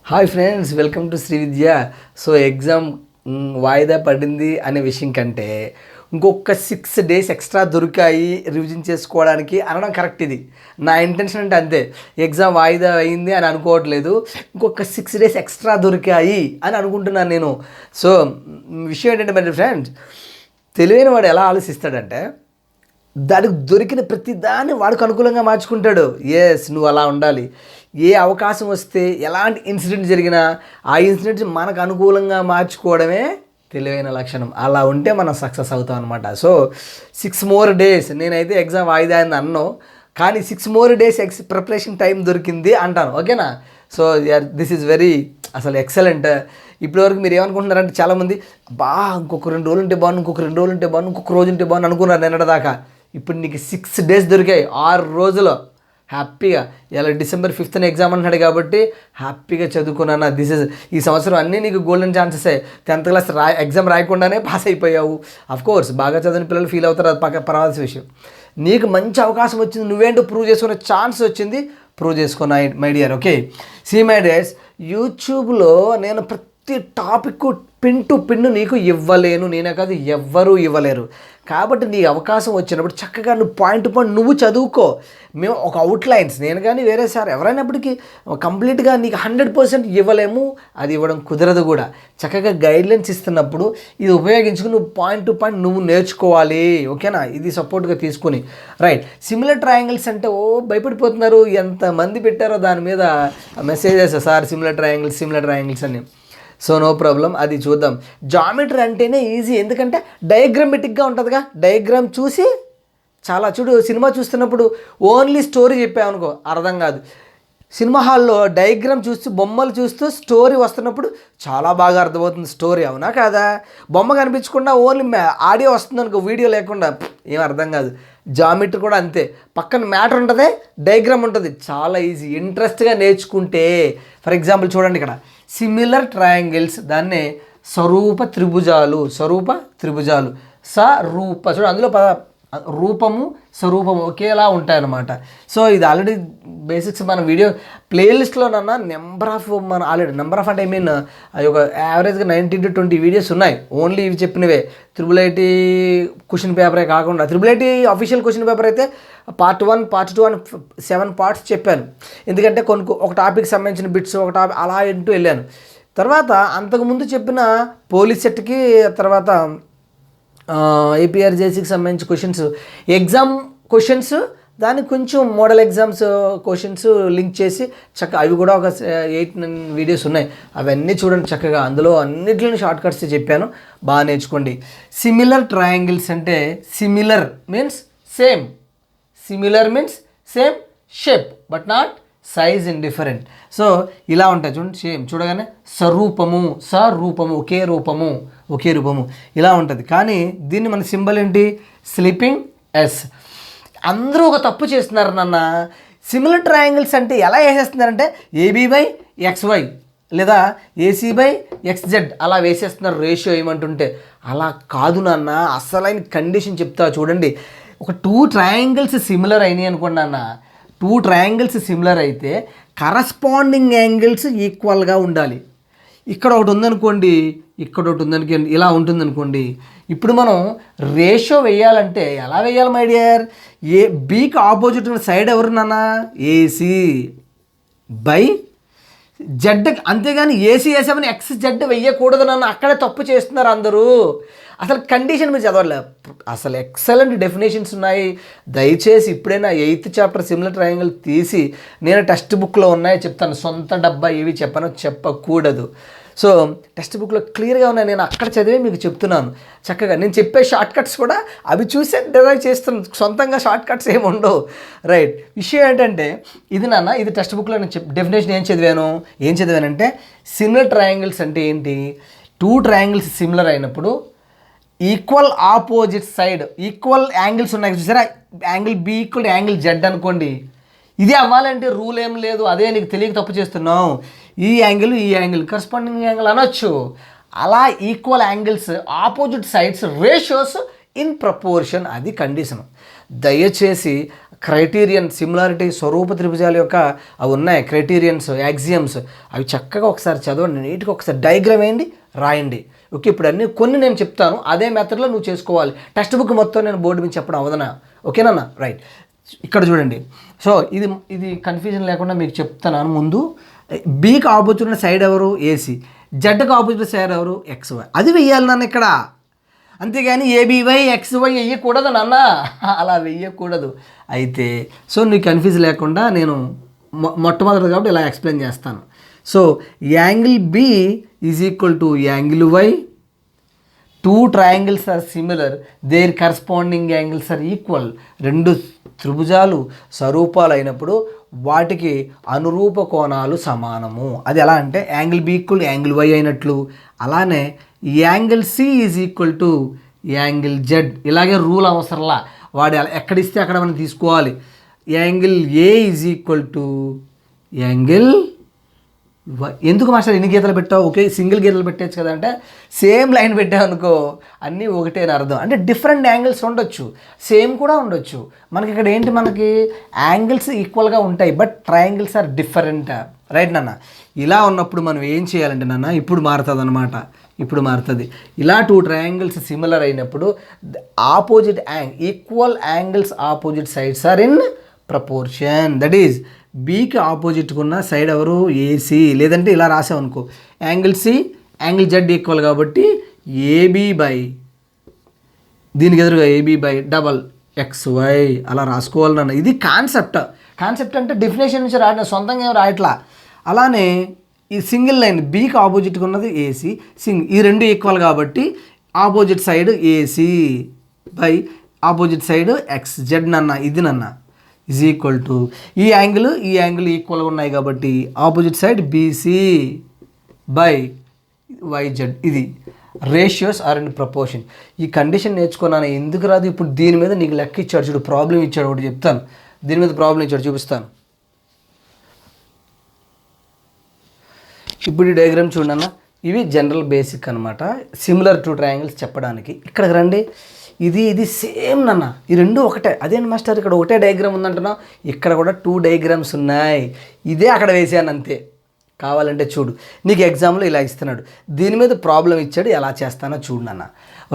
Hi friends, welcome to Shri Vidya. So exam వాయిదా పడింది అనే విషయం కంటే ఇంకొక 6 days ఎక్స్ట్రా దొరికాయి రివిజన్ చేసుకోవడానికి అనడం కరెక్ట్. ఇది నా ఇంటెన్షన్ అంటే అంతే. ఎగ్జామ్ వాయిదా అయింది అని అనుకోవట్లేదు, ఇంకొక 6 days ఎక్స్ట్రా దొరికాయి అని అనుకుంటున్నాను నేను. సో విషయం ఏంటంటే మరి ఫ్రెండ్స్, తెలివైన వాడు ఎలా ఆలోచిస్తాడంటే దానికి దొరికిన ప్రతి దాన్ని వాడికి అనుకూలంగా మార్చుకుంటాడు. ఎస్, నువ్వు అలా ఉండాలి. ఏ అవకాశం వస్తే ఎలాంటి ఇన్సిడెంట్ జరిగినా ఆ ఇన్సిడెంట్ మనకు అనుకూలంగా మార్చుకోవడమే తెలివైన లక్షణం. అలా ఉంటే మనం సక్సెస్ అవుతాం అనమాట. సో 6 more days, నేనైతే ఎగ్జామ్ వాయిదా అని అన్నాను, కానీ 6 more days ప్రిపరేషన్ టైం దొరికింది అంటాను. ఓకేనా? సో దిస్ ఈజ్ వెరీ అసలు ఎక్సలెంట్. ఇప్పటివరకు మీరు ఏమనుకుంటున్నారంటే చాలామంది ఇంకొక 2 రోజులు ఉంటే బాగుంది, ఇంకొక 2 రోజులు ఉంటే బాగుంది, ఇంకొక రోజు ఉంటే బాగుంది అనుకున్నారు నిన్నటిదాకా. ఇప్పుడు నీకు 6 days దొరికాయి, 6 రోజులు హ్యాపీగా. ఇలా December 5th ఎగ్జామ్ అంటున్నాడు కాబట్టి హ్యాపీగా చదువుకున్నాను. ఈ సంవత్సరం అన్నీ నీకు గోల్డెన్ ఛాన్సెసే. 10th class ఎగ్జామ్ రాయకుండానే పాస్ అయిపోయావు. అఫ్కోర్స్ బాగా చదివిన పిల్లలు ఫీల్ అవుతారు, అది పర్వాల్సిన విషయం. నీకు మంచి అవకాశం వచ్చింది, నువ్వేంటో ప్రూవ్ చేసుకునే ఛాన్స్ వచ్చింది, ప్రూవ్ చేసుకున్నా my dear. Okay, see my dears, యూట్యూబ్లో నేను ప్రతి టాపిక్ పిన్ టు పిన్ నీకు ఇవ్వలేను, నేనే కాదు ఎవ్వరూ ఇవ్వలేరు. కాబట్టి నీకు అవకాశం వచ్చినప్పుడు చక్కగా నువ్వు పాయింట్ టు పాయింట్ నువ్వు చదువుకో. మేము ఒక అవుట్లైన్స్, నేను కానీ వేరే సార్ ఎవరైనప్పటికీ కంప్లీట్గా నీకు 100% ఇవ్వలేము, అది ఇవ్వడం కుదరదు కూడా. చక్కగా గైడ్లైన్స్ ఇస్తున్నప్పుడు ఇది ఉపయోగించుకుని నువ్వు పాయింట్ టు పాయింట్ నువ్వు నేర్చుకోవాలి. ఓకేనా? ఇది సపోర్ట్గా తీసుకుని రైట్. సిమిలర్ ట్రయాంగిల్స్ అంటే భయపడిపోతున్నారు, ఎంతమంది పెట్టారో దాని మీద మెసేజెస్, సార్ సిమిలర్ ట్రయాంగిల్స్ అని. సో నో ప్రాబ్లం, అది చూద్దాం. జామెట్రీ అంటేనే ఈజీ, ఎందుకంటే డయాగ్రామెటిక్గా ఉంటుందిగా. డయాగ్రామ్ చూసి చాలా చూడు, సినిమా చూస్తున్నప్పుడు ఓన్లీ స్టోరీ చెప్పామనుకో అర్థం కాదు. సినిమా హాల్లో డయాగ్రామ్ చూస్తూ బొమ్మలు చూస్తూ స్టోరీ వస్తున్నప్పుడు చాలా బాగా అర్థమవుతుంది స్టోరీ, అవునా కాదా? బొమ్మ కనిపించకుండా ఓన్లీ ఆడియో వస్తుంది అనుకో, వీడియో లేకుండా ఏం అర్థం కాదు. జామెట్రీ కూడా అంతే, పక్కన మ్యాటర్ ఉంటుంది, డయాగ్రామ్ ఉంటుంది, చాలా ఈజీ. ఇంట్రెస్ట్గా నేర్చుకుంటే, ఫర్ ఎగ్జాంపుల్ చూడండి ఇక్కడ సిమిలర్ ట్రయాంగిల్స్, దాన్నే స్వరూప త్రిభుజాలు చూడండి, అందులో రూపము స్వరూపము ఒకేలా ఉంటాయన్నమాట. సో ఇది ఆల్రెడీ బేసిక్స్ మన వీడియో ప్లేలిస్ట్లోనన్నా నెంబర్ ఆఫ్ అంటే ఐ మీన్ ఒక యావరేజ్గా 19 to 20 వీడియోస్ ఉన్నాయి, ఓన్లీ ఇవి చెప్పినవే. IIIT క్వశ్చన్ పేపరే కాకుండా, IIIT అఫీషియల్ క్వశ్చన్ పేపర్ అయితే part 1, part 2 అని 7 parts చెప్పాను. ఎందుకంటే ఒక టాపిక్ సంబంధించిన బిట్స్ ఒక టాపిక్ అలా అంటూ వెళ్ళాను. తర్వాత అంతకుముందు చెప్పిన పోలీస్ సెట్కి, తర్వాత APRJCకి సంబంధించి ఎగ్జామ్ క్వశ్చన్స్, దానికి కొంచెం మోడల్ ఎగ్జామ్స్ క్వశ్చన్స్ లింక్ చేసి చక్కగా అవి కూడా ఒక 8-9 వీడియోస్ ఉన్నాయి, అవన్నీ చూడండి చక్కగా. అందులో అన్నిటిని షార్ట్ కట్స్ చెప్పాను, బాగా నేర్చుకోండి. సిమిలర్ ట్రయాంగిల్స్ అంటే similar means same shape but not size in different. So ఇలా ఉంటాయి చూడండి, సేమ్ చూడగానే సరూపము ఒకే రూపము ఇలా ఉంటుంది. కానీ దీన్ని మన సింబల్ ఏంటి? Sleeping S. అందరూ ఒక తప్పు చేస్తున్నారు నాన్న. సిమిలర్ ట్రయాంగిల్స్ అంటే ఎలా వేసేస్తున్నారంటే AB/XY లేదా AC/XZ అలా వేసేస్తున్నారు, రేషియో ఏమంటుంటే. అలా కాదు నాన్న, అసలైన కండిషన్ చెప్తా చూడండి. ఒక 2 triangles సిమిలర్ అయినాయి అనుకోండి నాన్న, 2 triangles సిమిలర్ అయితే కరస్పాండింగ్ యాంగిల్స్ ఈక్వల్గా ఉండాలి. ఇక్కడ ఒకటి ఉందనుకోండి, ఇక్కడ ఒకటి ఉందనుకోండి, ఇలా ఉంటుందనుకోండి. ఇప్పుడు మనం రేషియో వేయాలంటే ఎలా వేయాలి మై డియర్? బీకి ఆపోజిట్ ఉన్న సైడ్ ఎవరు నాన్న? AC/Z, అంతేగాని AC/SM XZ వెయ్యకూడదు నాన్న. అక్కడే తప్పు చేస్తున్నారు అందరూ. అసలు కండిషన్ మీరు చదవలే, అసలు ఎక్సలెంట్ డెఫినేషన్స్ ఉన్నాయి. దయచేసి ఇప్పుడైనా 8th chapter సిమిలర్ ట్రయాంగిల్ తీసి, నేను టెక్స్ట్ బుక్లో ఉన్నాయో చెప్తాను, సొంత డబ్బా ఏవి చెప్పకూడదు. సో టెక్స్ట్ బుక్లో క్లియర్గా ఉన్నాయి, నేను అక్కడ చదివే మీకు చెప్తున్నాను. చక్కగా నేను చెప్పే షార్ట్ కట్స్ కూడా అవి చూసే డిరైవ్ చేస్తున్నాను, సొంతంగా షార్ట్ కట్స్ ఏమి ఉండవు. రైట్. విషయం ఏంటంటే ఇది నాన్న, ఇది టెక్స్ట్ బుక్లో నేను డెఫినేషన్ ఏం చదివానంటే సిమిలర్ ట్రయాంగిల్స్ అంటే ఏంటి? 2 triangles సిమిలర్ అయినప్పుడు equal opposite side equal angles ఉన్నాయి చూసారా? యాంగిల్ B = యాంగిల్ Z అనుకోండి. ఇది అవ్వాలంటే రూల్ ఏం లేదు, అదే నీకు తెలియక తప్పు చేస్తున్నావు. ఈ యాంగిల్ కరస్పాండింగ్ యాంగిల్ అనొచ్చు. అలా equal angles opposite sides ratios in proportion, అది కండిషన్. దయచేసి క్రైటీరియన్ సిమిలారిటీ స్వరూప త్రిభుజాల యొక్క అవి ఉన్నాయి క్రైటీరియన్స్ యాక్సియమ్స్ అవి చక్కగా ఒకసారి చదవండి, నీట్గా ఒకసారి డయాగ్రామ్ వేయండి, రాయండి. ఓకే, ఇప్పుడు అన్నీ కొన్ని నేను చెప్తాను, అదే మెథడ్లో నువ్వు చేసుకోవాలి. టెక్స్ట్ బుక్ మొత్తం నేను బోర్డు మీద చెప్పడం అవదనా? ఓకేనా? రైట్. ఇక్కడ చూడండి. సో ఇది కన్ఫ్యూజన్ లేకుండా మీకు చెప్తాను. ముందు బీకి ఆపోజిట్ ఉన్న సైడ్ ఎవరు? ఏసీ. జెడ్కి ఆపోజిట్ సైడ్ ఎవరు? XY. అది వెయ్యాలి నాన్న ఇక్కడ, అంతేగాని ABY XY వెయ్యకూడదు నాన్న, అలా వెయ్యకూడదు. అయితే సో నీకు కన్ఫ్యూజ్ లేకుండా నేను మొట్టమొదటి కాబట్టి ఇలా ఎక్స్ప్లెయిన్ చేస్తాను. So angle B is equal to angle Y. Two triangles are similar, their corresponding angles are equal. రెండు త్రిభుజాలు స్వరూపాలు అయినప్పుడు వాటికి అనురూప కోణాలు సమానము. అది ఎలా అంటే angle B equal angle Y అయినట్లు, అలానే angle C is equal to angle Z. ఇలాగే రూల్ అవసరంలా, వాడు ఎక్కడిస్తే అక్కడ మనం తీసుకోవాలి. Angle A is equal to angle ఎందుకు మాస్టర్ ఎన్ని గీతలు పెట్టావు? ఓకే, సింగిల్ గీతలు పెట్టచ్చు కదా అంటే, సేమ్ లైన్ పెట్టావు అనుకో అన్నీ ఒకటే అని అర్థం. అంటే డిఫరెంట్ యాంగిల్స్ ఉండొచ్చు, సేమ్ కూడా ఉండొచ్చు. మనకి ఇక్కడ ఏంటి, మనకి యాంగిల్స్ ఈక్వల్గా ఉంటాయి, but triangles are different. Right నాన్న? ఇలా ఉన్నప్పుడు మనం ఏం చేయాలంటే నాన్న, ఇప్పుడు మారుతుంది అనమాట. ఇప్పుడు మారుతుంది. ఇలా టూ ట్రయాంగిల్స్ సిమిలర్ అయినప్పుడు opposite equal angles opposite sides are in proportion. That is బీకి ఆపోజిట్గా ఉన్న సైడ్ ఎవరు? ఏసీ. లేదంటే ఇలా రాసామనుకో, angle C angle Z equal కాబట్టి ఏబీ బై, దీనికి ఎదురుగా ఏబీ బై డబల్ XY అలా రాసుకోవాలి నాన్న. ఇది కాన్సెప్ట్. కాన్సెప్ట్ అంటే డెఫినేషన్ నుంచి రాయడం, సొంతంగా ఏం రాయట్లా. అలానే ఈ సింగిల్ లైన్ బీకి ఆపోజిట్గా ఉన్నది ఏసీ, ఈ రెండు ఈక్వల్ కాబట్టి opposite side AC by opposite side XZ నన్న. ఇది నన్న ఈజ్ ఈక్వల్ టు ఈ యాంగిల్ ఈక్వల్గా ఉన్నాయి కాబట్టి opposite side BC by YZ. ఇది రేషియోస్ ఆర్ ఇన్ ప్రపోర్షన్. ఈ కండిషన్ నేర్చుకున్నాను. ఎందుకు రాదు? ఇప్పుడు దీని మీద నీకు లెక్క ఇచ్చాడు చూడు, ప్రాబ్లం ఇచ్చాడు ఒకటి చెప్తాను. దీని మీద ప్రాబ్లం ఇచ్చాడు, చూపిస్తాను. ఇప్పుడు ఈ డయాగ్రామ్ చూడన్న, ఇవి జనరల్ బేసిక్ అనమాట, సిమిలర్ టు ట్రయాంగిల్స్ చెప్పడానికి. ఇక్కడికి రండి, ఇది సేమ్ నాన్న, ఈ రెండు ఒకటే. అదేంటి మాస్టర్ ఇక్కడ ఒకటే డయాగ్రామ్ ఉందంటున్నావు, ఇక్కడ కూడా 2 డయాగ్రామ్స్ ఉన్నాయి. ఇదే అక్కడ వేసాను అంతే. కావాలంటే చూడు, నీకు ఎగ్జామ్లో ఇలా ఇస్తున్నాడు, దీని మీద ప్రాబ్లం ఇచ్చాడు, ఎలా చేస్తానో చూడు నాన్న.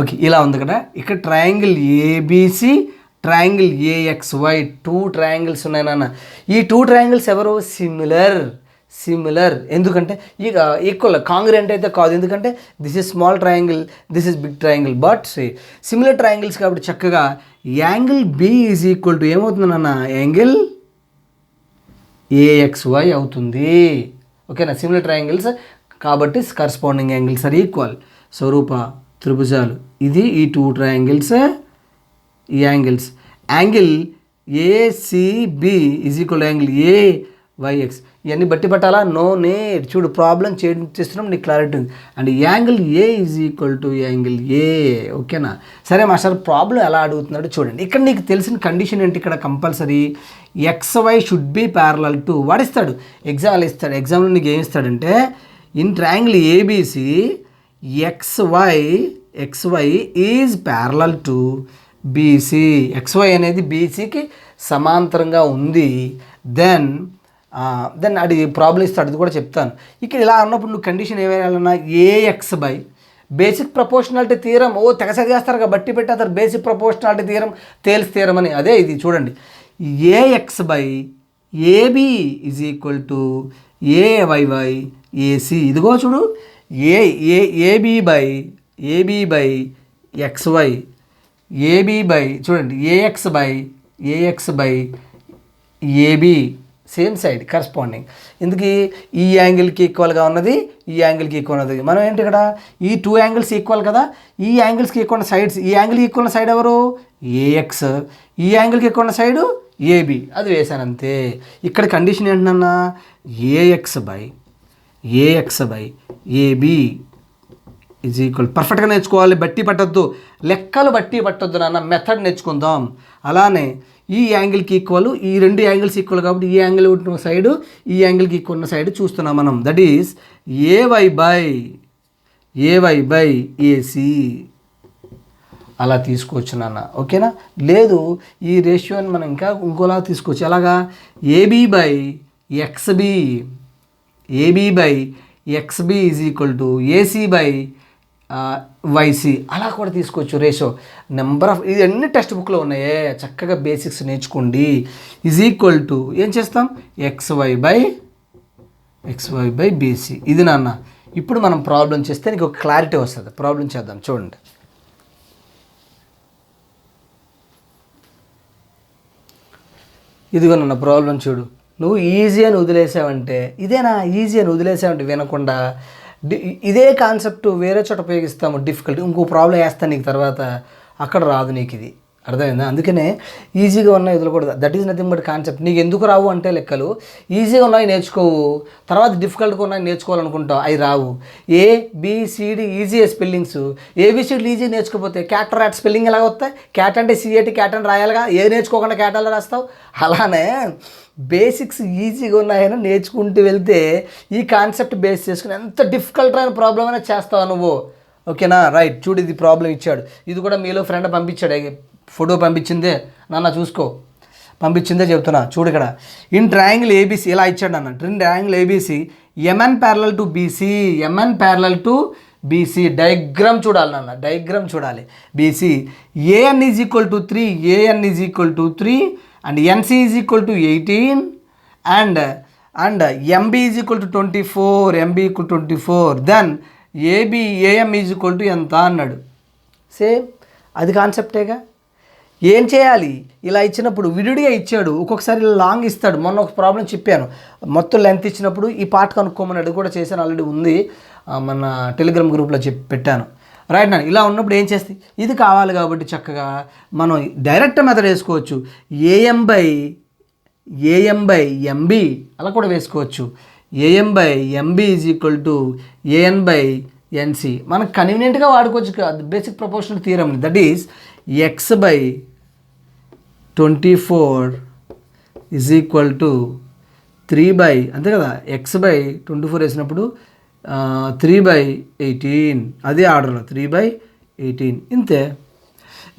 ఓకే, ఇలా ఉంది కదా. ఇక్కడ triangle ABC, triangle AXY, 2 triangles ఉన్నాయి నాన్న. ఈ 2 ట్రయాంగిల్స్ ఎవరు? సిమిలర్. ఎందుకంటే ఇక ఈక్వల్ కాంగ్రెంట్ అయితే కాదు, ఎందుకంటే this is small triangle, this is big triangle, but similar triangles కాబట్టి చక్కగా angle B is equal to ఏమవుతుంది నాన్న? యాంగిల్ AXY అవుతుంది. ఓకేనా? సిమిలర్ ట్రయాంగిల్స్ కాబట్టి కరస్పాండింగ్ యాంగిల్స్ ఆర్ ఈక్వల్. స్వరూప త్రిభుజాలు, ఇది ఈ 2 ట్రయాంగిల్స్, ఈ angles. Angle ACB is equal angle AYX. ఇవన్నీ బట్టి పట్టాలా? No need. చూడు, ప్రాబ్లం చేస్తున్నాం, నీకు క్లారిటీ ఉంది. And angle A is equal to angle A. ఓకేనా? సరే మాస్టర్, ప్రాబ్లం ఎలా అడుగుతున్నాడు చూడండి. ఇక్కడ నీకు తెలిసిన కండిషన్ ఏంటి? ఇక్కడ compulsory XY should be parallel to, వాడిస్తాడు ఎగ్జామ్లో ఇస్తాడు. ఎగ్జామ్లో నీకు ఏమి ఇస్తాడంటే, in triangle ABC XY is parallel to BC. XY అనేది BCకి సమాంతరంగా ఉంది. దెన్ అది ప్రాబ్లం ఇస్తాడు, అది కూడా చెప్తాను. ఇక్కడ ఇలా అన్నప్పుడు నువ్వు కండిషన్ ఏమైనా AX by basic proportionality theorem. తెగ చదివేస్తారు కదా, బట్టి పెట్టేస్తారు basic proportionality theorem, Thales theorem అని. అదే ఇది చూడండి, AX by AB is equal to AY AC. ఇదిగో చూడు, AB by XY, AB by చూడండి AX by AB, same side corresponding. ఎందుకు? ఈ యాంగిల్కి ఈక్వల్గా ఉన్నది, ఈ యాంగిల్కి ఈక్వల్ ఉన్నది. మనం ఏంటి ఇక్కడ, ఈ 2 యాంగిల్స్ ఈక్వల్ కదా, ఈ యాంగిల్స్కి ఈక్వల్ ఉన్న సైడ్స్, ఈ యాంగిల్కి ఈక్వల్ ఉన్న సైడ్ ఎవరు? AX, ఈ యాంగిల్కి ఈక్వల్ ఉన్న సైడు AB. అది వేసాను అంతే. ఇక్కడ కండిషన్ ఏంటన్నా, AX by AB is equal. పర్ఫెక్ట్గా నేర్చుకోవాలి, బట్టి పట్టద్దు, లెక్కలు బట్టి పట్టొద్దు నాన్న, మెథడ్ నేర్చుకుందాం. అలానే ఈ యాంగిల్కి ఈక్వల్, ఈ 2 యాంగిల్స్ ఈక్వల్ కాబట్టి ఈ యాంగిల్ ఉన్న సైడు, ఈ యాంగిల్కి ఈక్వల్ ఉన్న సైడ్ చూస్తున్నాం మనం. That is AY by AC. అలా తీసుకోవచ్చు నాన్న, ఓకేనా. లేదు ఈ రేషియోని మనం ఇంకా ఇంకోలా తీసుకోవచ్చు. ఎలాగా, AB/XB is equal to AC/YC అలా కూడా తీసుకోవచ్చు రేషియో. నెంబర్ ఆఫ్ ఇది అన్ని టెక్స్ట్ బుక్లో ఉన్నాయే, చక్కగా బేసిక్స్ నేర్చుకోండి. ఈజ్ ఈక్వల్ టు ఏం చేస్తాం, XY/BC. ఇది నాన్న. ఇప్పుడు మనం ప్రాబ్లం చేస్తే నీకు ఒక క్లారిటీ వస్తుంది. ప్రాబ్లం చేద్దాం, చూడండి. ఇదిగో నాన్న ప్రాబ్లం చూడు. నువ్వు ఈజీ అని వదిలేసావంటే, ఇదేనా ఈజీ అని వదిలేసావంటే వినకుండా ఇదే కాన్సెప్ట్ వేరే చోట ఉపయోగిస్తాము డిఫికల్ట్, ఇంకో ప్రాబ్లం వేస్తాను నీకు తర్వాత, అక్కడ రాదు నీకు. ఇది అర్థమైందా? అందుకనే ఈజీగా ఉన్నాయి వదలకూడదు. That is nothing but concept. నీకు ఎందుకు రావు అంటే లెక్కలు ఈజీగా ఉన్నాయి నేర్చుకోవు, తర్వాత డిఫికల్ట్గా ఉన్నాయి నేర్చుకోవాలనుకుంటావు, అవి రావు. ABCD easy spellings, ABCD easy నేర్చుకోకపోతే క్యాట్ ర్యాట్ స్పెల్లింగ్ ఎలా వస్తాయి? క్యాట్ అంటే CAT క్యాట్ అని రాయాలిగా, ఏ నేర్చుకోకుండా క్యాట్ అలా రాస్తావు. అలానే బేసిక్స్ ఈజీగా ఉన్నాయని నేర్చుకుంటూ వెళ్తే ఈ కాన్సెప్ట్ బేస్ చేసుకుని ఎంత డిఫికల్ట్ అయిన ప్రాబ్లం అయినా చేస్తావు నువ్వు, ఓకేనా. రైట్, చూడు ఇది ప్రాబ్లం ఇచ్చాడు. ఇది కూడా మీలో ఫ్రెండ్ పంపించాడు, ఫోటో పంపించిందే నాన్న చూసుకో, పంపించిందే చెప్తున్నా చూడు. ఇక్కడ ఇన్ ట్రయాంగిల్ ABC ఇలా ఇచ్చాడు అన్న. In triangle ABC MN parallel to BC diagram చూడాలి నాన్న, డయాగ్రామ్ చూడాలి. BC AN is equal to 3 and NC is equal to 18 and MB is equal to 24 then AM is equal to ఎంత అన్నాడు. Same అది కాన్సెప్టేగా. ఏం చేయాలి, ఇలా ఇచ్చినప్పుడు విడిగా ఇచ్చాడు, ఒక్కొక్కసారి లాంగ్ ఇస్తాడు. మొన్న ఒక ప్రాబ్లం చెప్పాను, మొత్తం లెంత్ ఇచ్చినప్పుడు ఈ పార్ట్ కనుక్కోమని అది కూడా చేశాను, ఆల్రెడీ ఉంది మన టెలిగ్రామ్ గ్రూప్లో చెప్పాను. రైట్ నాన్న. ఇలా ఉన్నప్పుడు ఏం చేస్తే ఇది కావాలి కాబట్టి చక్కగా మనం డైరెక్ట్ మెథడ్ వేసుకోవచ్చు. AM/MB అలా కూడా వేసుకోవచ్చు. AM/MB is equal to AN/NC మనం కన్వీనియంట్గా వాడుకోవచ్చు. Basic proportional theorem, that is X/24 is equal to 3 అంతే కదా, X/24 వేసినప్పుడు 3/18 అదే ఆర్డర్లో 3/18 ఇంతే.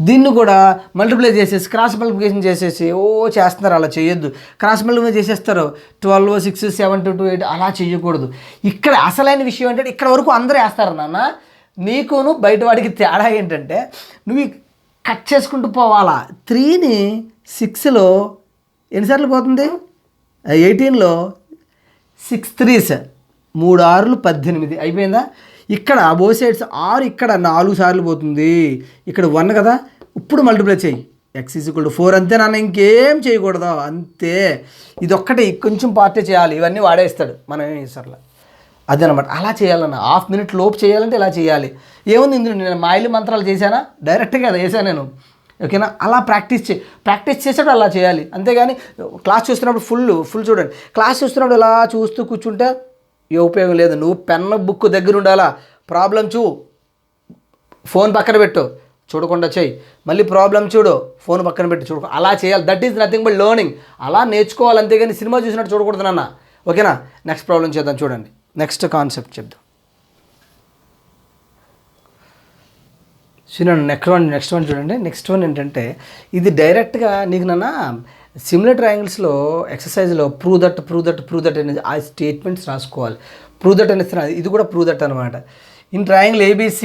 దీన్ని కూడా మల్టిప్లై చేసేసి క్రాస్ మల్టిప్లికేషన్ చేసేసి చేస్తున్నారు, అలా చేయొద్దు. క్రాస్ మల్టిప్లై చేసేస్తారు 12, 6, 7, 2, 8 అలా చేయకూడదు. ఇక్కడ అసలైన విషయం ఏంటంటే ఇక్కడ వరకు అందరూ వేస్తారు నాన్న, నీకును బయట వాడికి తేడా ఏంటంటే నువ్వు కట్ చేసుకుంటూ పోవాలా. 3ని 6లో ఎన్నిసార్లు పోతుంది, 18లో 6 3s 3 6 18 అయిపోయిందా. ఇక్కడ బో సైడ్స్ 6 ఇక్కడ 4 సార్లు పోతుంది, ఇక్కడ 1 కదా. ఇప్పుడు మల్టిప్లై చేయి, X ఈజ్ ఈక్వల్ టు 4 అంతే నాన్న, ఇంకేం చేయకూడదు అంతే. ఇది ఒక్కటే కొంచెం పార్టే చేయాలి, ఇవన్నీ వాడేస్తాడు మనం ఏం చేస్తారులా అదనమాట. అలా చేయాలన్న హాఫ్ మినిట్ లోపు చేయాలంటే ఇలా చేయాలి. ఏముంది ఇందులో, నేను మాయలు మంత్రాలు చేశానా, డైరెక్ట్గా అది వేసాను నేను, ఓకేనా. అలా ప్రాక్టీస్ చేసేటప్పుడు అలా చేయాలి, అంతేగాని క్లాస్ చూస్తున్నప్పుడు ఫుల్ చూడండి. క్లాస్ చూస్తున్నప్పుడు ఇలా చూస్తూ కూర్చుంటే ఏ ఉపయోగం లేదు. నువ్వు పెన్ బుక్ దగ్గర ఉండాలా. ప్రాబ్లం ఫోన్ పక్కన పెట్టు, చూడకుండా చెయ్యి. మళ్ళీ ప్రాబ్లం చూడు, ఫోన్ పక్కన పెట్టి చూడు, అలా చేయాలి. That is nothing but learning. అలా నేర్చుకోవాలి, అంతేగాని సినిమా చూసినట్టు చూడకూడదు నాన్న, ఓకేనా. నెక్స్ట్ ప్రాబ్లం చేద్దాం, చూడండి. నెక్స్ట్ కాన్సెప్ట్ చెప్దాం. చూడండి నెక్స్ట్ వన్ చూడండి. నెక్స్ట్ వన్ ఏంటంటే ఇది డైరెక్ట్గా నీకు నాన్న సిమిలర్ ట్రయాంగిల్స్లో ఎక్సర్సైజ్లో ప్రూవ్ దట్ అనేది ఆ స్టేట్మెంట్స్ రాసుకోవాలి. ప్రూవ్ దట్ అనేది ఇది కూడా ప్రూవ్ దట్ అనమాట. In triangle ABC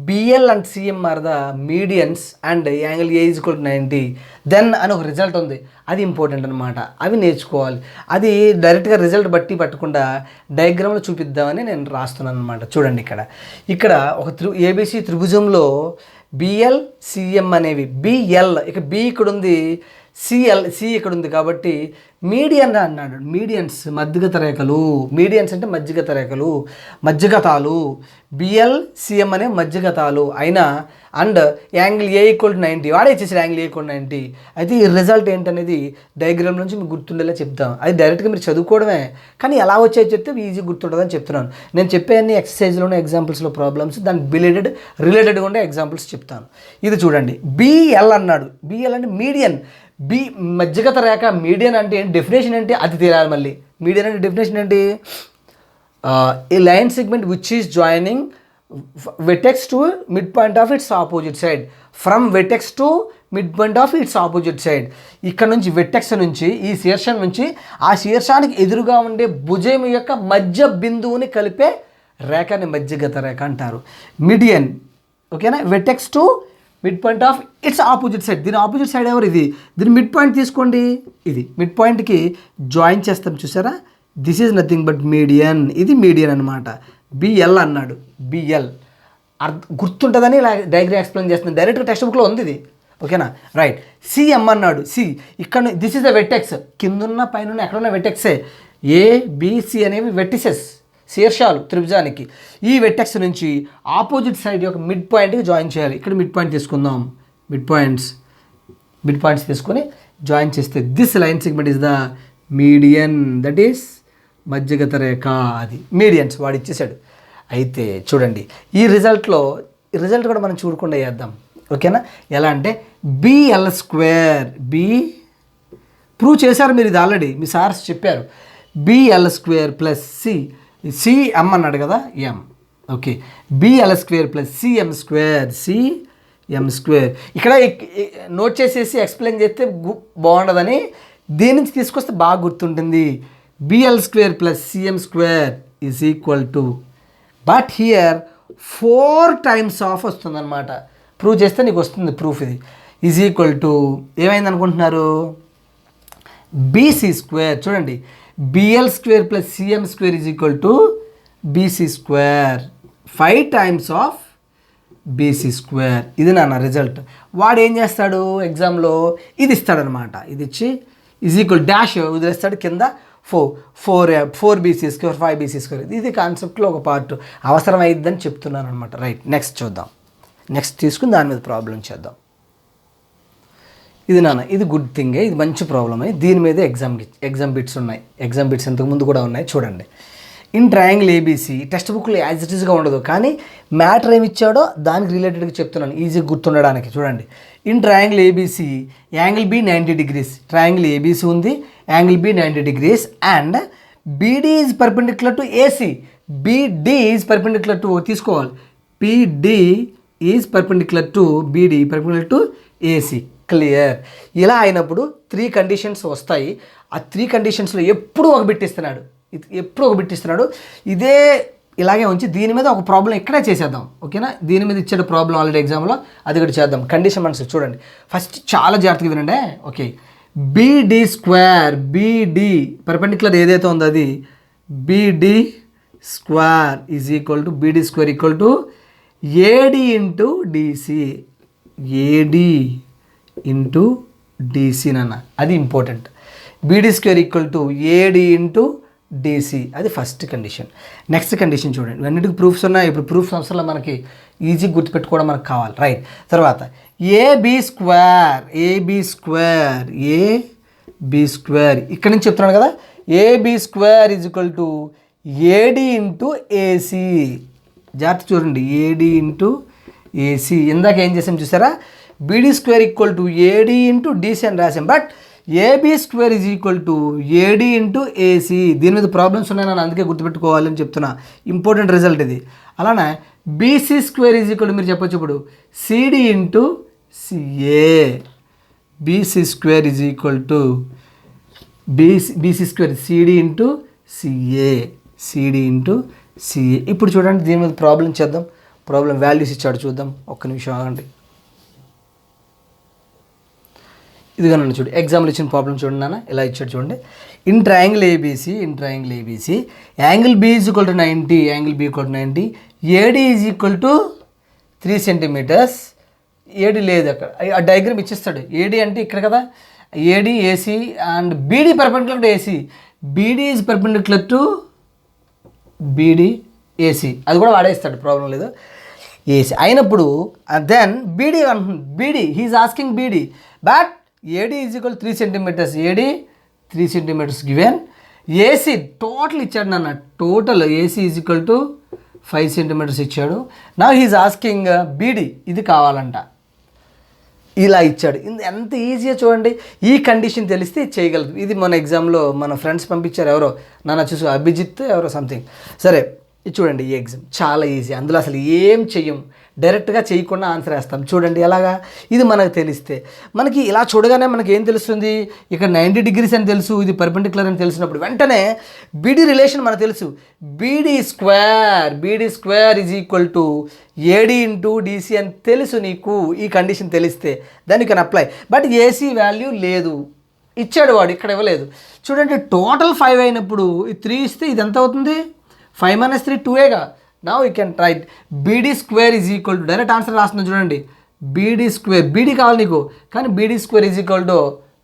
BL and CM are the medians and angle A is equal to 90 then అని ఒక రిజల్ట్ ఉంది, అది ఇంపార్టెంట్ అనమాట. అవి నేర్చుకోవాలి. అది డైరెక్ట్గా రిజల్ట్ పట్టకుండా డయాగ్రామ్లో చూపిద్దామని నేను రాస్తున్నాను అనమాట. చూడండి ఇక్కడ ఒక ABC త్రిభుజంలో BL CM అనేవి BL ఇక B ఇక్కడ ఉంది, C ఇక్కడ ఉంది కాబట్టి మీడియన్ అన్నాడు. మీడియన్స్ మధ్యగత రేఖలు, మీడియన్స్ అంటే మధ్యగతాలు. BL CM అనే మధ్యగతాలు అయినా and angle A equal to 90 వాడే ఇచ్చేసాడు, యాంగిల్ A ఈక్వల్ 90. అయితే ఈ రిజల్ట్ ఏంటనేది డయాగ్రామ్ నుంచి మీకు గుర్తుండేలా చెప్తాం. అది డైరెక్ట్గా మీరు చదువుకోవడమే, కానీ ఎలా వచ్చాయో చెప్తే ఈజీ గుర్తుంటుందని చెప్తున్నాను. నేను చెప్పే అన్ని ఎక్సర్సైజ్లోనే ఎగ్జాంపుల్స్లో ప్రాబ్లమ్స్ దానికి రిలేటెడ్గా ఉండే ఎగ్జాంపుల్స్ చెప్తాను. ఇది చూడండి, BL అన్నాడు. BL అంటే మీడియన్. మధ్యగత రేఖ మీడియన్ అంటే ఏంటి, డెఫినేషన్ ఏంటి అది తెలియాలి. మళ్ళీ మీడియన్ అంటే డెఫినేషన్ ఏంటి, a line segment which is joining vertex to mid point of its opposite side, from vertex to mid point of its opposite side. ఇక్కడ నుంచి వెటెక్స్ నుంచి ఈ శీర్షం నుంచి ఆ శీర్షానికి ఎదురుగా ఉండే భుజం యొక్క మధ్య బిందువుని కలిపే రేఖని మధ్యగత రేఖ అంటారు. మీడియన్, ఓకేనా. Vertex to mid point of its opposite side, దీని ఆపోజిట్ సైడ్ ఎవరు, ఇది. దీని మిడ్ పాయింట్ తీసుకోండి, ఇది మిడ్ పాయింట్కి జాయిన్ చేస్తాం చూసారా. This is nothing but median, ఇది మీడియన్ అనమాట. బిఎల్ అన్నాడు, బిఎల్ గుర్తుంటుందని ఇలా డయాగ్రామ్ ఎక్స్ప్లెయిన్ చేస్తుంది. డైరెక్ట్గా టెక్స్ట్ బుక్లో ఉంది ఇది, ఓకేనా. రైట్. సిఎం అన్నాడు, సి ఇక్కడ దిస్ ఈజ్ ద వెటెక్స్, కిందున్న పైన ఎక్కడున్న వెటెక్సే. ఏబిసి అనేవి వెట్టిసెస్, శీర్షాలు త్రిభుజానికి. ఈ వెటెక్స్ నుంచి ఆపోజిట్ సైడ్ యొక్క మిడ్ పాయింట్కి జాయిన్ చేయాలి. ఇక్కడ మిడ్ పాయింట్ తీసుకుందాం, మిడ్ పాయింట్స్ తీసుకొని జాయిన్ చేస్తే this line segment is the median, that is మధ్యగత రేఖ, అది మీడియన్స్ వాడు ఇచ్చేసాడు. అయితే చూడండి ఈ రిజల్ట్ కూడా మనం చూడకుండా చేద్దాం, ఓకేనా. ఎలా అంటే బిఎల్ స్క్వేర్, బి ప్రూవ్ చేశారు మీరు, ఇది ఆల్రెడీ మీ సార్స్ చెప్పారు. బిఎల్ స్క్వేర్ ప్లస్ సిఎం అన్నాడు కదా, ఎం, okay. BL square plus CM square. ఇక్కడ నోట్ చేసేసి ఎక్స్ప్లెయిన్ చేస్తే బాగుండదని దీని నుంచి తీసుకొస్తే బాగా గుర్తుంటుంది. BL square plus CM square is equal to, but here 4 times of వస్తుంది అనమాట. ప్రూవ్ చేస్తే నీకు వస్తుంది ప్రూఫ్. ఇది ఈజ్ ఈక్వల్ టు ఏమైంది అనుకుంటున్నారు, బీసీ స్క్వేర్. చూడండి, BL square plus CM square is equal to BC square, 5 times of BC square. ఇది నాన్న రిజల్ట్. వాడు ఏం చేస్తాడు ఎగ్జామ్లో, ఇది ఇస్తాడనమాట. ఇది ఇచ్చి ఈజ్ ఈక్వల్ డాష్ వదిలేస్తాడు కింద, 4 బీసీ స్క్వేర్ 5 బీసీ స్క్వేర్. ఇది కాన్సెప్ట్లో ఒక పార్ట్, అవసరం అయిద్దని చెప్తున్నాను అనమాట. రైట్. నెక్స్ట్ చూద్దాం, నెక్స్ట్ తీసుకుని దాని మీద ప్రాబ్లం చేద్దాం. ఇది నాన్న, ఇది గుడ్ థింగే, ఇది మంచి ప్రాబ్లమే. దీని మీద ఎగ్జామ్ బిట్స్ ఉన్నాయి, ఎగ్జామ్ బిట్స్ ఇంతకుముందు కూడా ఉన్నాయి. చూడండి, ఇన్ ట్రయాంగిల్ ఏబీసీ టెక్స్ట్ బుక్లో యాజ్ ఇట్ ఈస్గా ఉండదు, కానీ మ్యాటర్ ఏమి ఇచ్చాడో దానికి రిలేటెడ్గా చెప్తున్నాను ఈజీగా గుర్తుండడానికి. చూడండి, in triangle ABC angle B 90 degrees. Triangle ABC ఉంది, angle B 90 degrees, and BD is perpendicular to AC. BD is perpendicular to, తీసుకోవాలి, PD is perpendicular to BD, perpendicular to AC. Clear. ఇలా అయినప్పుడు 3 conditions వస్తాయి. ఆ 3 conditions ఎప్పుడు ఒక బిట్టిస్తున్నాడు. ఇదే ఇలాగే ఉంచి దీని మీద ఒక ప్రాబ్లం ఇక్కడే చేసేద్దాం, ఓకేనా. దీని మీద ఇచ్చాడు ప్రాబ్లం ఆల్రెడీ ఎగ్జామ్లో, అది కూడా చేద్దాం. కండిషన్ మనసు చూడండి, ఫస్ట్ చాలా జాగ్రత్తగా వినండి, okay. BD square, BD perpendicular ఏదైతే ఉందో అది BD square is equal to BD square equal to AD into DC, AD into DC నాన్న, అది important. BD square equal to AD into DC, అది ఫస్ట్ కండిషన్. నెక్స్ట్ కండిషన్ చూడండి, ఇవన్నిటికి proofs ఉన్నాయి. ఇప్పుడు ప్రూఫ్స్ అవసరంలో మనకి ఈజీ గుర్తుపెట్టుకోవడం మనకు కావాలి. రైట్. తర్వాత ఏబీ స్క్వేర్ ఇక్కడ నుంచి చెప్తున్నాను కదా, AB square is equal to AD into AC. జాగ్రత్త చూడండి, ఏడి ఇంటూ ఏసీ. ఇందాక ఏం చేసాం చూసారా, beedi square equal to AD into DC అని రాసాం, but AB square is equal to AD into AC. దీని మీద ప్రాబ్లమ్స్ ఉన్నాయి, నన్ను అందుకే గుర్తుపెట్టుకోవాలని చెప్తున్నా, ఇంపార్టెంట్ రిజల్ట్ ఇది. అలానే BC square is equal to మీరు చెప్పొచ్చు ఇప్పుడు CD into CA. BC square is equal to BC square CD into CA. ఇప్పుడు చూడండి, దీని మీద ప్రాబ్లం చేద్దాం. ప్రాబ్లం వాల్యూస్ ఇచ్చాడు, చూద్దాం. ఒక్క నిమిషం ఆగండి. ఇదిగా నన్ను చూడు, ఎగ్జాంపుల్ ఇచ్చిన ప్రాబ్లం చూడండి నాన్న, ఇలా ఇచ్చాడు చూడండి. In triangle ABC angle B is equal to 90, angle B equal to 90, AD is equal to 3 centimeters. AD లేదు అక్కడ, ఆ డయాగ్రామ్ ఇచ్చేస్తాడు. ఏడి అంటే ఇక్కడ కదా, AD AC and BD perpendicular to AC. BD is perpendicular to BD AC, అది కూడా వాడేస్తాడు, ప్రాబ్లం లేదు. ఏసీ అయినప్పుడు then BD he is asking BD, but AD is equal 3 centimeters. AD 3 centimeters given. AC total ఇచ్చాడు నాన్న, total AC is equal to 5 centimeters ఇచ్చాడు. నా he's asking beedi, ఇది కావాలంట, ఇలా ఇచ్చాడు. ఎంత ఈజీగా చూడండి, ఈ కండిషన్ తెలిస్తే చేయగలదు. ఇది మన ఎగ్జామ్లో మన ఫ్రెండ్స్ పంపించారు, ఎవరో నాన్న చూసి అభిజిత్ ఎవరో సంథింగ్. సరే, ఇది చూడండి, ఈ ఎగ్జామ్ చాలా ఈజీ. అందులో అసలు ఏం చెయ్యం, డైరెక్ట్గా చేయకుండా ఆన్సర్ వేస్తాం. చూడండి ఎలాగా, ఇది మనకు తెలిస్తే, మనకి ఇలా చూడగానే మనకి ఏం తెలుస్తుంది, ఇక్కడ 90 degrees అని తెలుసు, ఇది పర్పెండిక్యులర్ అని తెలిసినప్పుడు వెంటనే బీడీ రిలేషన్ మనకు తెలుసు. Beedi square is equal to AD into DC అని తెలుసు నీకు. ఈ కండిషన్ తెలిస్తే దాన్ని can apply. But AC value లేదు, ఇచ్చాడు వాడు, ఇక్కడ ఇవ్వలేదు. చూడండి టోటల్ 5 అయినప్పుడు ఈ 3 ఇస్తే ఇది ఎంత అవుతుంది, 5 - 3 2ఏగా. Now you can write BD square is equal to, direct answer రాస్తున్నాను చూడండి, బీడీ స్క్వేర్, బీడీ కావాలి నీకు, కానీ BD square is equal to,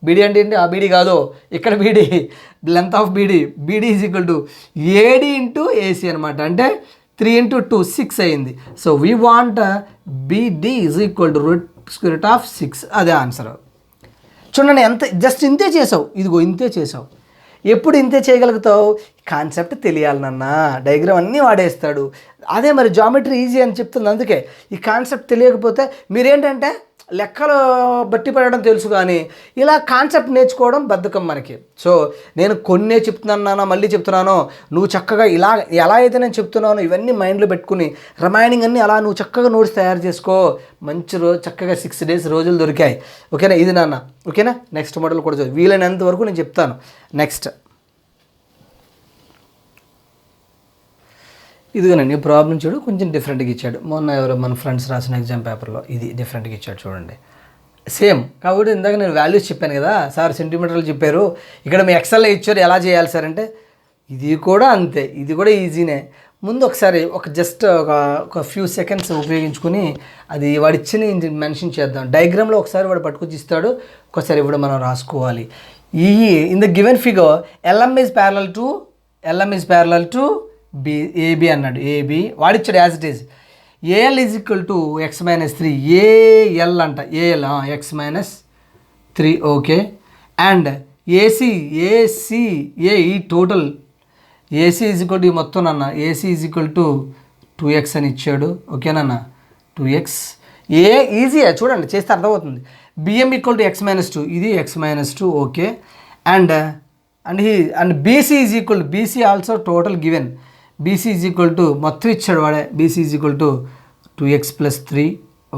BD అంటే ఏంటి, ఆ బీడీ కాదు, ఇక్కడ BD, length of BD is equal to AD into AC అనమాట. అంటే 3 × 2 6 అయింది. So we want BD is equal to √6. అదే ఆన్సర్. చూడండి ఎంత జస్ట్ ఇంతే చేసావు, ఇదిగో ఇంతే చేసావు. ఎప్పుడు ఇంతే చేయగలుగుతావు, కాన్సెప్ట్ తెలియాలి నాన్న, డయాగ్రామ్ అన్నీ వాడేస్తాడు. అదే మరి జామెట్రీ ఈజీ అని చెప్తుంది. అందుకే ఈ కాన్సెప్ట్ తెలియకపోతే మీరేంటంటే లెక్కలు బట్టి పడడం తెలుసు, కానీ ఇలా కాన్సెప్ట్ నేర్చుకోవడం బద్ధకం మనకి. సో నేను కొన్నే చెప్తున్నాను నాన్న, మళ్ళీ చెప్తున్నాను, నువ్వు చక్కగా ఇలా ఎలా అయితే నేను చెప్తున్నానో ఇవన్నీ మైండ్లో పెట్టుకుని రిమైనింగ్ అన్నీ అలా నువ్వు చక్కగా నోట్స్ తయారు చేసుకో. మంచి రోజు చక్కగా 6 days రోజులు దొరికాయి. ఓకేనా, ఇది నాన్న. ఓకేనా, నెక్స్ట్ మోడల్ కూడా చదువు, వీలైనంత వరకు నేను చెప్తాను. నెక్స్ట్ ఇదిగోనండి, ఈ ప్రాబ్లం చూడు, కొంచెం డిఫరెంట్గా ఇచ్చాడు. మొన్న ఎవరో మన ఫ్రెండ్స్ రాసిన ఎగ్జామ్ పేపర్లో ఇది డిఫరెంట్గా ఇచ్చాడు చూడండి. సేమ్ కాబట్టి ఇందాక నేను వాల్యూస్ చెప్పాను కదా సార్, సెంటీమీటర్లు చెప్పారు, ఇక్కడ మీ ఎక్సెల్లో ఇచ్చారు ఎలా చేయాలి సార్ అంటే, ఇది కూడా అంతే, ఇది కూడా ఈజీనే. ముందు ఒకసారి జస్ట్ ఒక ఫ్యూ సెకండ్స్ ఉపయోగించుకొని అది వాడు ఇచ్చిన మెన్షన్ చేద్దాం. డయాగ్రామ్లో ఒకసారి వాడు పట్టుకొచ్చి ఇస్తాడు, ఒకసారి ఇప్పుడు మనం రాసుకోవాలి. In the given figure LM is parallel to AB అన్నాడు. ఏబి వాడిచ్చాడు as it is. AL is equal to x-3. AL అంట, AL x-3. Okay. And AC ఈ total AC is equal to మొత్తం నాన్న, AC is equal to 2x అని ఇచ్చాడు. ఓకేనన్న, 2x. ఈజీయే, చూడండి చేస్తే అర్థమవుతుంది. బిఎం ఈక్వల్ టు x-2, ఇది x-2. Okay. And BC is equal, BC also total given, BC is equal to మొత్తం ఇచ్చాడు వాడే, BC is equal to 2x + 3.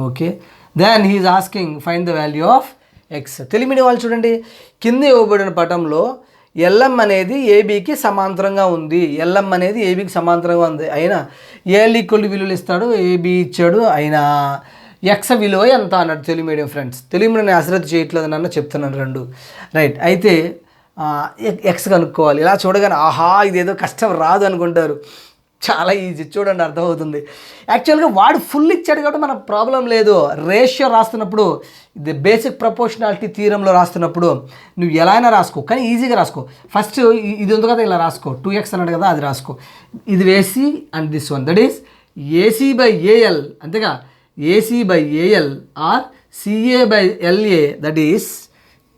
Okay. Then he is asking find the value of X. తెలిమిని వాళ్ళు చూడండి, కింద ఇవ్వబడిన పటంలో LM అనేది ఏబీకి సమాంతరంగా ఉంది, LM అనేది ఏబీకి సమాంతరంగా ఉంది. అయినా ఏఎల్ ఈక్వల్ టు విలువలు ఇస్తాడు, ఏబీ ఇచ్చాడు, అయినా ఎక్స్ విలువ ఎంత అన్నాడు. Telugu medium friends, Telugu medium అశ్రద్ధ చేయట్లేదు అన్న చెప్తున్నాను రెండు. రైట్, అయితే ఎక్స్ కనుక్కోవాలి. ఇలా చూడగానే ఆహా ఇదేదో కష్టం రాదు అనుకుంటారు, చాలా ఈజీ. చూడండి అర్థమవుతుంది. యాక్చువల్గా వాడు ఫుల్ ఇచ్చాడు కాబట్టి మనకు ప్రాబ్లం లేదు. రేషియో రాస్తున్నప్పుడు, ఇది బేసిక్ ప్రపోర్షనాలిటీ థీరంలో రాస్తున్నప్పుడు నువ్వు ఎలా అయినా రాసుకో, కానీ ఈజీగా రాసుకో. ఫస్ట్ ఇది ఉంది కదా, ఇలా రాసుకో, 2x అన్నాడు కదా, అది రాసుకో. ఇది AC and this one, that is AC/AL, అంతేగా, AC/AL are CA/LA, that is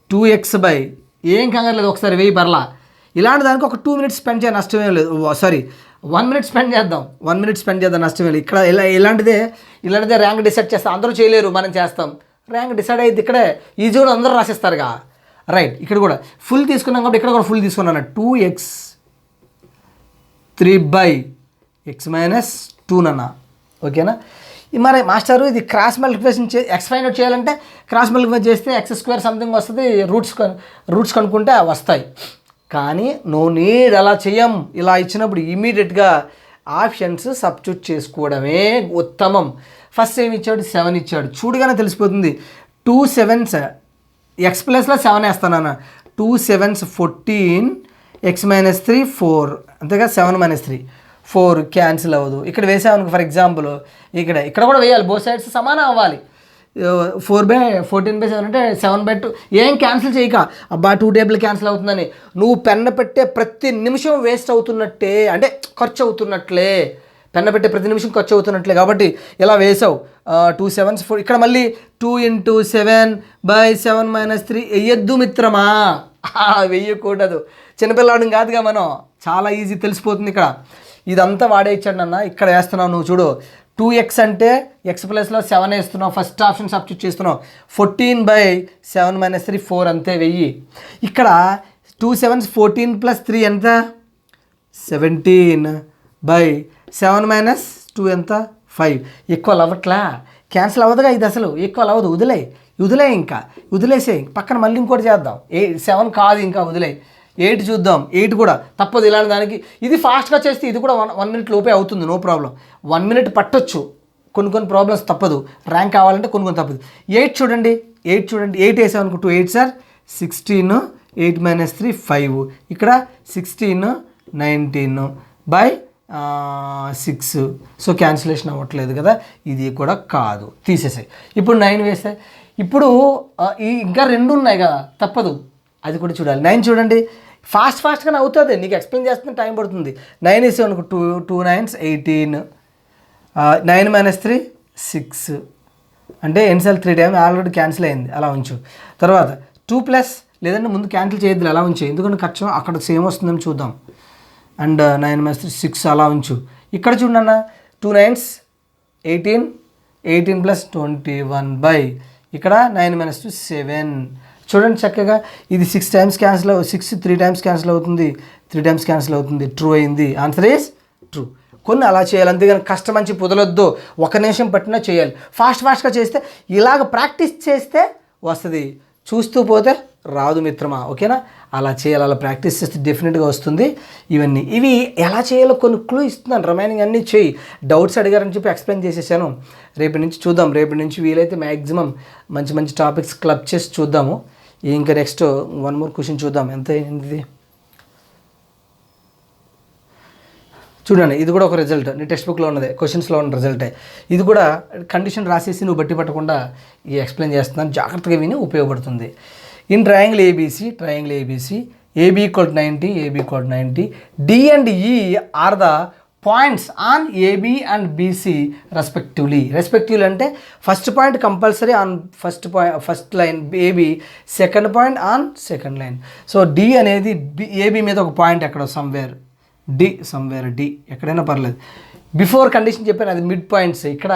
2x by, ఏం కంగారు లేదు, ఒకసారి వెయ్యి పర్లా. ఇలాంటి దానికి ఒక 2 minutes స్పెండ్ చేయాలి, నష్టమే లేదు. సారీ, 1 minute స్పెండ్ చేద్దాం, 1 minute స్పెండ్ చేద్దాం, నష్టమే లేదు. ఇక్కడ ఇలాంటిదే ర్యాంక్ డిసైడ్ చేస్తాం. అందరూ చేయలేరు, మనం చేస్తాం. ర్యాంక్ డిసైడ్ అయ్యింది ఇక్కడే, ఈజీ కూడా అందరూ రాసేస్తారుగా. రైట్, ఇక్కడ కూడా ఫుల్ తీసుకున్నాం కాబట్టి ఇక్కడ కూడా ఫుల్ తీసుకున్నాను. 2x 3/x-2 నన్న. ఓకేనా. మరి మాస్టరు ఇది cross multiplication X find out చేయాలంటే క్రాస్ మల్టిప్లికేషన్ చేస్తే x² సంథింగ్ వస్తుంది, రూట్స్ కనుక్కుంటే వస్తాయి. కానీ నో నీడ్ అలా చెయ్యం. ఇలా ఇచ్చినప్పుడు ఇమీడియట్గా ఆప్షన్స్ సబ్స్టిట్యూట్ చేసుకోవడమే ఉత్తమం. ఫస్ట్ ఏమి ఇచ్చాడు, 7 ఇచ్చాడు. చూడగానే తెలిసిపోతుంది. 2 7s ఎక్స్ ప్లస్లో 7 వేస్తానన్న. 2 7s 14, x-3 4, అంతేగా. 7 - 3 4 క్యాన్సిల్ అవ్వదు. ఇక్కడ వేసామనుకో, ఫర్ ఎగ్జాంపుల్ ఇక్కడ కూడా వేయాలి, బోత్ సైడ్స్ సమానం అవ్వాలి. 4/14/7 అంటే 7/2. ఏం క్యాన్సిల్ చేయక అబ్బా 2 టేబుల్ క్యాన్సిల్ అవుతుందని నువ్వు పెన్న పెట్టే ప్రతి నిమిషం వేస్ట్ అవుతున్నట్టే, అంటే ఖర్చు అవుతున్నట్లే. పెన్న పెట్టే ప్రతి నిమిషం ఖర్చు అవుతున్నట్లే కాబట్టి ఇలా వేసావు. 2 7s 4. ఇక్కడ మళ్ళీ 2 × 7/7 - 3 వెయ్యొద్దు మిత్రమా, వెయ్యకూడదు. చిన్నపిల్లాడు కాదుగా మనం, చాలా ఈజీ తెలిసిపోతుంది. ఇక్కడ ఇదంతా వాడే ఇచ్చాడు నాన్న. ఇక్కడ వేస్తున్నావు నువ్వు చూడు, 2x అంటే x ప్లస్లో 7 వేస్తున్నావు, ఫస్ట్ ఆప్షన్ సబ్స్టిట్యూట్ చేస్తున్నావు. 14/7 - 3 4, అంతే వెయ్యి. ఇక్కడ 2 7s 14 + 3 ఎంత, 17/7 7 మైనస్ 2 ఎంత 5. ఈక్వల్ అవ్వట్లా, క్యాన్సిల్ అవ్వదుగా ఇది, అసలు ఈక్వల్ అవ్వదు. వదిలే ఇంకా వదిలేసే, పక్కన మళ్ళీ ఇంకోటి చేద్దాం. 7 కాదు ఇంకా, వదిలే. 8 చూద్దాం. 8 కూడా తప్పదు ఇలాంటి దానికి. ఇది ఫాస్ట్గా చేస్తే ఇది కూడా 1 మినిట్ లోపే అవుతుంది, నో ప్రాబ్లం. 1 మినిట్ పట్టొచ్చు, కొన్ని ప్రాబ్లమ్స్ తప్పదు. ర్యాంక్ కావాలంటే కొన్ని తప్పదు. 8 చూడండి. 8 వేసామనుకో 2 8 సార్ 16, 8 మైనస్ 3 5. ఇక్కడ 16 19 బై 6. సో క్యాన్సిలేషన్ అవ్వట్లేదు కదా, ఇది కూడా కాదు, తీసేసాయి. ఇప్పుడు 9 వేసాయి. ఇప్పుడు ఇంకా 2 ఉన్నాయి కదా, తప్పదు, అది కూడా చూడాలి. 9 చూడండి, ఫాస్ట్గానే అవుతుంది. నీకు ఎక్స్ప్లెయిన్ చేస్తున్న టైం పడుతుంది. 9 వేసాం అనుకో 2 9s 18. 9 మైనస్ 3 6. అంటే ఎన్నిసార్లు 3 టైం ఆల్రెడీ క్యాన్సిల్ అయింది, అలా ఉంచు. తర్వాత 2 ప్లస్, లేదంటే ముందు క్యాన్సిల్ చేయొద్దు, అలా ఉంచు, ఎందుకంటే ఖర్చు అక్కడ సేమ్ వస్తుందని చూద్దాం. అండ్ 9 మైనస్ 3 6, అలా ఉంచు. ఇక్కడ చూడన్న 2 9s 18, 18 ప్లస్ 21 బై ఇక్కడ 9 మైనస్ 2 7. చూడండి చక్కగా, ఇది 6 టైమ్స్ క్యాన్సిల్ 6 3 టైమ్స్ క్యాన్సిల్ అవుతుంది, 3 టైమ్స్ క్యాన్సిల్ అవుతుంది. ట్రూ అయింది, ఆన్సర్ ఈజ్ ట్రూ. కొన్ని అలా చేయాలి, అంతేగాని కష్టమంచి పొదలొద్దు. 1 నిమిషం పట్టినా చేయాలి. ఫాస్ట్గా చేస్తే, ఇలాగ ప్రాక్టీస్ చేస్తే వస్తుంది, చూస్తూ పోతే రాదు మిత్రమా, ఓకేనా? అలా చేయాలి, అలా ప్రాక్టీస్ చేస్తే డెఫినెట్గా వస్తుంది. ఇవి ఎలా చేయాలో కొన్ని క్లూ ఇస్తున్నాను, రిమైనింగ్ అన్నీ చేయి. డౌట్స్ అడిగారని చెప్పి ఎక్స్ప్లెయిన్ చేసేసాను. రేపటి నుంచి చూద్దాం, రేపటి నుంచి వీలైతే మ్యాక్సిమం మంచి టాపిక్స్ క్లబ్ చేసి చూద్దాము. ఇంకా నెక్స్ట్ 1 మోర్ క్వశ్చన్ చూద్దాం. ఎంత అయింది చూడండి. ఇది కూడా ఒక రిజల్ట్, నీ టెక్స్ట్ బుక్లో ఉన్నదే, క్వశ్చన్స్లో ఉన్న రిజల్టే. ఇది కూడా కండిషన్ రాసేసి నువ్వు బట్టి పట్టకుండా ఈ ఎక్స్ప్లెయిన్ చేస్తున్నాను, జాగ్రత్తగా విని ఉపయోగపడుతుంది. In triangle ABC AB = 90, AB = 90, D and E are the points on AB and BC respectively అంటే first point compulsory on first line AB, second point on second line. So D అనేది AB మీద ఒక point ఎక్కడో somewhere D ఎక్కడైనా పర్లేదు. Before condition చెప్పాను, అది mid points, ఇక్కడ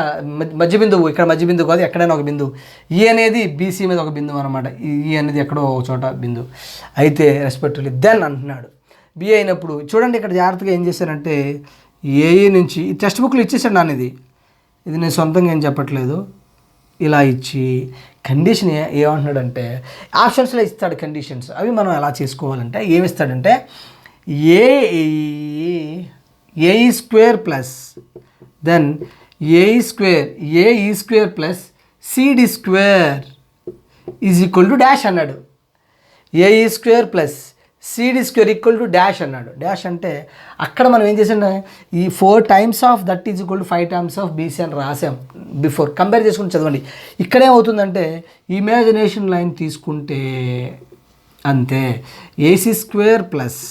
మధ్య బిందువు, ఇక్కడ మధ్య బిందువు కాదు, ఎక్కడైనా ఒక బిందువు. E అనేది BC మీద ఒక బిందువు అనమాట, E అనేది ఎక్కడో ఒక చోట బిందువు. అయితే రెస్పెక్టివ్లీ దెన్ అంటున్నాడు. B అయినప్పుడు చూడండి, ఇక్కడ జాగ్రత్తగా ఏం చేశారంటే ఏఈ నుంచి ఈ టెక్స్ట్ బుక్లో ఇచ్చేసాడు నాన్న, ఇది నేను సొంతంగా ఏం చెప్పట్లేదు. ఇలా ఇచ్చి కండిషన్ ఏమంటున్నాడంటే ఆప్షన్స్లో ఇస్తాడు కండిషన్స్, అవి మనం ఎలా చేసుకోవాలంటే ఏమిస్తాడంటే AE square plus then AE square plus CD square is equal to dash అన్నాడు. AE square plus CD square equal to dash అన్నాడు. డాష్ అంటే అక్కడ మనం ఏం చేసాం, ఈ 4 times of that is equal to 5 times of BC అని రాసాం బిఫోర్. కంపేర్ చేసుకుని చదవండి. ఇక్కడేమవుతుందంటే ఇమాజినేషన్ లైన్ తీసుకుంటే అంతే, AC square plus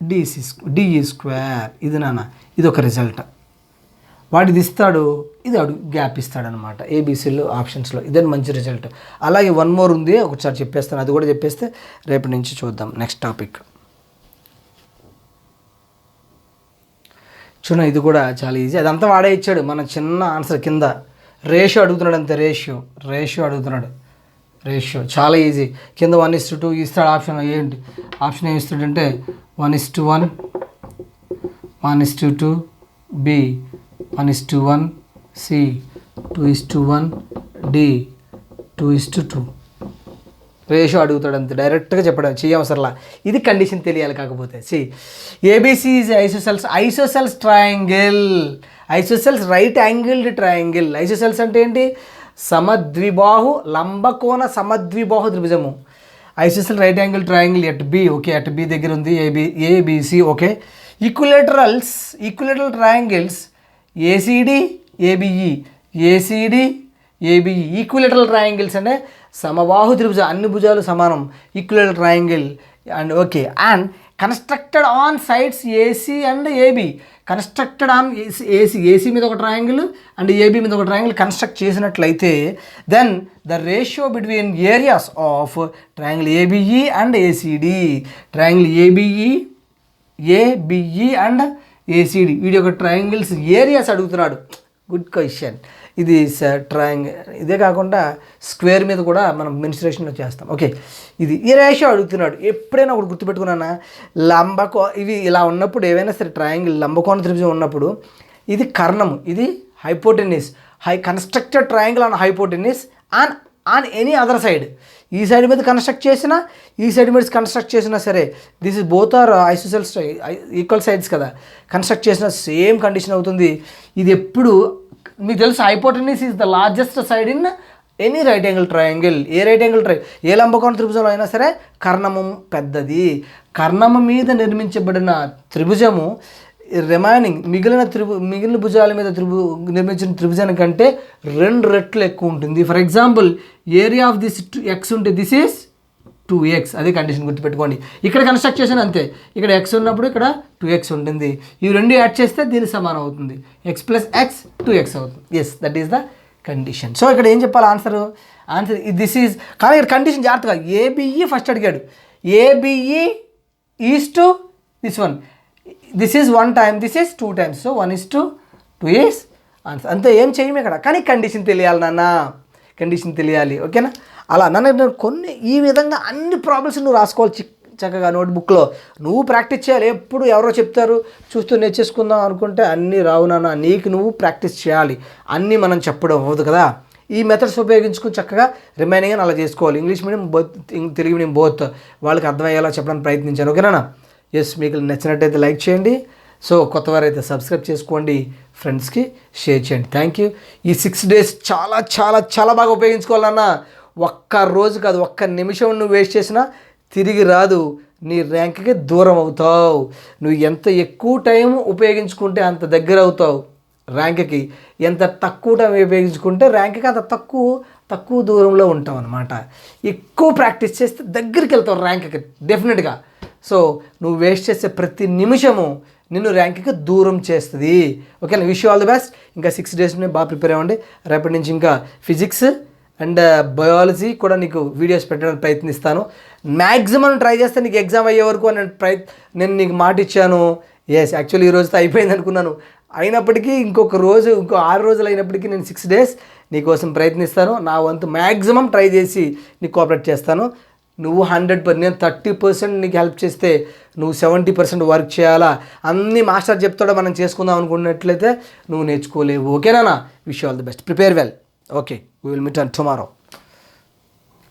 DE square, ఇది నాన్న, ఇది ఒక రిజల్ట్. వాడిది ఇస్తాడు, ఇది గ్యాప్ ఇస్తాడనమాట ఏబీసీలో ఆప్షన్స్లో. ఇదే మంచి రిజల్ట్. అలాగే 1 మోర్ ఉంది, ఒకసారి చెప్పేస్తాను, అది కూడా చెప్పేస్తే రేపటి నుంచి చూద్దాం నెక్స్ట్ టాపిక్. చూడండి, ఇది కూడా చాలా ఈజీ, అదంతా వాడే ఇచ్చాడు. మన చిన్న ఆన్సర్ కింద రేషియో అడుగుతున్నాడు, అంతే. రేషియో అడుగుతున్నాడు. రేషియో చాలా ఈజీ. కింద 1:2 ఇస్తాడు ఆప్షన్. ఏంటి ఆప్షన్ ఏమి ఇస్తాడంటే 1:1, 1:2, B 1:1, C 2:1, D 2:2. రేషియో అడుగుతాడు అంతే, డైరెక్ట్గా చెప్పడం చేయవసరలా. ఇది కండిషన్ తెలియాలి. కాకపోతే ABC is isosceles triangle, isosceles right angled triangle. Isosceles అంటే ఏంటి? సమద్విబాహు లంబకోణ సమద్విబాహు త్రిభుజము. Isosceles right angle triangle at B, okay, at B దగ్గర ఉంది ABC, okay. Equilateral triangles ACD ABE, equilateral triangles అంటే సమబాహు త్రిభుజం, అన్ని భుజాలు సమానం, equilateral triangle. And okay, and constructed on sides AC and AB. Constructed on AC మీద ఒక ట్రయాంగిల్ అండ్ ఏబీ మీద ఒక ట్రయాంగిల్ కన్స్ట్రక్ట్ చేసినట్లయితే then the ratio between areas of triangle ABE and ACD, triangle ABE and ACD, వీడి యొక్క ట్రయాంగిల్స్ ఏరియాస్ అడుగుతున్నాడు. Good question. ఇది ట్రయాంగిల్. ఇదే కాకుండా స్క్వేర్ మీద కూడా మనం మెన్స్ట్రుయేషన్లో చేస్తాం. ఓకే, ఇది ఈ రేషియో అడుగుతున్నాడు. ఎప్పుడైనా ఒకటి గుర్తుపెట్టుకున్నానా, ఇవి ఇలా ఉన్నప్పుడు ఏవైనా సరే ట్రయాంగిల్ లంబకోణ త్రిభుజం ఉన్నప్పుడు ఇది కర్ణము, ఇది hypotenuse, constructed triangle on hypotenuse on any other side. ఈ సైడ్ మీద కన్స్ట్రక్ట్ చేసినా ఈ సైడ్ మీద కన్స్ట్రక్ట్ చేసినా సరే, this is both are isosceles equal sides కదా, కన్స్ట్రక్ట్ చేసిన సేమ్ కండిషన్ అవుతుంది. ఇది ఎప్పుడు మీకు తెలుసు, hypotenuse is the largest side in any right angle triangle. ఏ లంబకోణ త్రిభుజంలో అయినా సరే కర్ణము పెద్దది. కర్ణము మీద నిర్మించబడిన త్రిభుజము మిగిలిన భుజాల మీద నిర్మించిన త్రిభుజాని కంటే 2 రెట్లు ఎక్కువ ఉంటుంది. For example, area of this X ఉంటే దిస్ ఈస్ 2x. అదే కండిషన్ గుర్తుపెట్టుకోండి. ఇక్కడ కన్స్ట్రక్ట్ చేసాను అంతే, ఇక్కడ ఎక్స్ ఉన్నప్పుడు ఇక్కడ 2x ఉంటుంది. ఇవి రెండు యాడ్ చేస్తే దీనికి సమానం అవుతుంది, x + x 2x అవుతుంది. Yes, that is the condition. So ఇక్కడ ఏం చెప్పాలి ఆన్సర్ దిస్ ఈజ్. కానీ ఇక్కడ కండిషన్ జాగ్రత్తగా, ఏబిఈ ఫస్ట్ అడిగాడు. ABE is to this one, this is 1 time, this is 2 times. So 1:2 is answer. అంతే, ఏం చేయము ఇక్కడ. కానీ కండిషన్ తెలియాలి నాన్న, కండిషన్ తెలియాలి. ఓకేనా? అలా నన్ను కొన్ని ఈ విధంగా అన్ని ప్రాబ్లమ్స్ నువ్వు రాసుకోవాలి చక్కగా నోట్బుక్లో. నువ్వు ప్రాక్టీస్ చేయాలి. ఎప్పుడు ఎవరో చెప్తారు చూస్తూ నేర్చేసుకుందాం అనుకుంటే అన్నీ రావు నాన్న. నీకు నువ్వు ప్రాక్టీస్ చేయాలి. అన్నీ మనం చెప్పడం అవ్వదు కదా. ఈ మెథడ్స్ ఉపయోగించుకుని చక్కగా రిమైనింగ్ అని అలా చేసుకోవాలి. English medium both, Telugu medium both వాళ్ళకి అర్థమయ్యేలా చెప్పడానికి ప్రయత్నించాను. ఓకేనా? ఎస్, మీకు నచ్చినట్టయితే లైక్ చేయండి. సో కొత్తవారైతే సబ్స్క్రైబ్ చేసుకోండి, ఫ్రెండ్స్కి షేర్ చేయండి. Thank you. ఈ 6 days చాలా చాలా చాలా బాగా ఉపయోగించుకోవాలన్నా. ఒక్క రోజు కాదు, ఒక్క నిమిషం నువ్వు వేస్ట్ చేసినా తిరిగి రాదు. నీ ర్యాంక్కి దూరం అవుతావు. నువ్వు ఎంత ఎక్కువ టైం ఉపయోగించుకుంటే అంత దగ్గర అవుతావు ర్యాంక్కి. ఎంత తక్కువ టైం ఉపయోగించుకుంటే ర్యాంక్కి అంత తక్కువ దూరంలో ఉంటావు అనమాట. ఎక్కువ ప్రాక్టీస్ చేస్తే దగ్గరికి వెళ్తావు ర్యాంక్కి డెఫినెట్గా. సో నువ్వు వేస్ట్ చేసే ప్రతి నిమిషము నిన్ను ర్యాంక్కి దూరం చేస్తుంది. ఓకేనా? Wish you all the best. ఇంకా 6 days బాగా ప్రిపేర్ అవ్వండి. రేపటి నుంచి ఇంకా ఫిజిక్స్ అండ్ బయాలజీ కూడా నీకు వీడియోస్ పెట్టడానికి ప్రయత్నిస్తాను. మ్యాక్సిమం ట్రై చేస్తే నీకు ఎగ్జామ్ అయ్యే వరకు నేను నీకు మాట ఇచ్చాను. ఎస్, యాక్చువల్లీ ఈ రోజుతో అయిపోయింది అనుకున్నాను. అయినప్పటికీ ఇంకో 6 రోజులు అయినప్పటికీ నేను 6 days నీకోసం ప్రయత్నిస్తాను. నా వంతు మ్యాక్సిమం ట్రై చేసి నీకు కోఆపరేట్ చేస్తాను. నువ్వు 100%, నేను 30% నీకు హెల్ప్ చేస్తే నువ్వు 70% వర్క్ చేయాలా. అన్నీ మాస్టర్ చెప్తాడో మనం చేసుకుందాం అనుకున్నట్లయితే నువ్వు నేర్చుకోలేవు. ఓకేనా? Wish you all the best. Prepare well. Okay, we will meet on tomorrow.